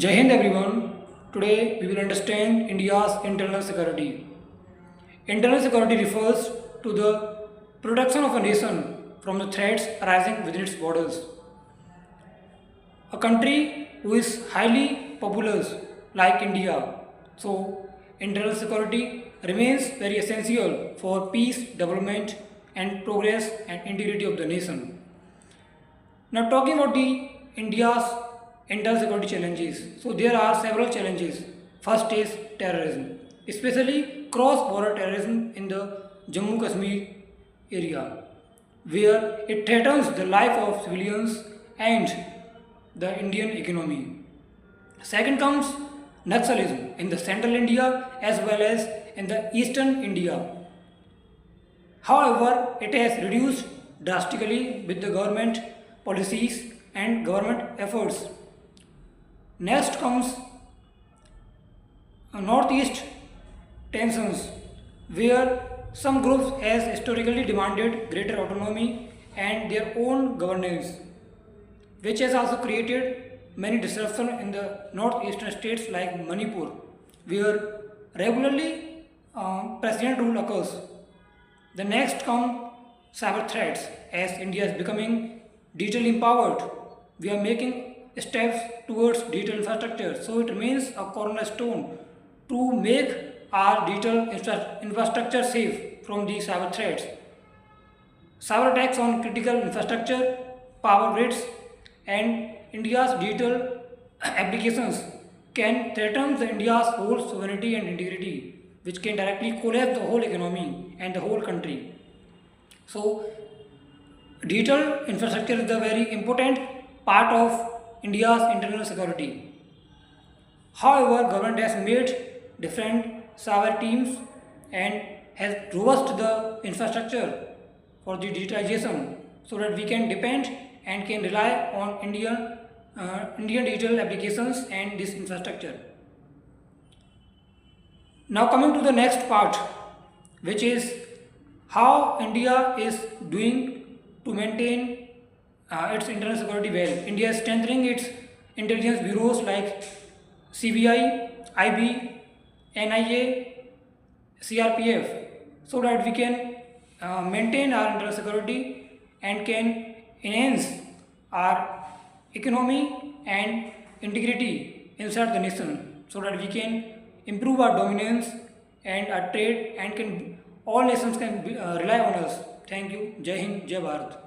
Jai Hind everyone. Today we will understand India's internal security. Internal security refers to the protection of a nation from the threats arising within its borders. A country who is highly populous like India, so internal security remains very essential for peace, development and progress and integrity of the nation. Now talking about the India's internal security challenges. So there are several challenges. First is terrorism, especially cross-border terrorism in the Jammu Kashmir area, where it threatens the life of civilians and the Indian economy. Second comes Naxalism in the central India as well as in the eastern India. However, it has reduced drastically with the government policies and government efforts. Next comes northeast tensions, where some groups has historically demanded greater autonomy and their own governance, which has also created many disruptions in the northeastern states like Manipur, where regularly president rule occurs. The next come cyber threats. As India is becoming digital empowered, we are making steps towards digital infrastructure. So it remains a cornerstone to make our digital infrastructure safe from these cyber threats. Cyber attacks on critical infrastructure, power grids, and India's digital applications can threaten India's whole sovereignty and integrity, which can directly collapse the whole economy and the whole country. So, digital infrastructure is a very important part of India's internal security. However, government has made different cyber teams and has robust the infrastructure for the digitalization so that we can depend and can rely on Indian digital applications and this infrastructure. Now coming to the next part, which is how India is doing to maintain its internal security well. India is strengthening its intelligence bureaus like CBI, IB, NIA, CRPF, so that we can maintain our internal security and can enhance our economy and integrity inside the nation, so that we can improve our dominance and our trade and can all nations can rely on us. Thank you. Jai Hind, Jai Bharat.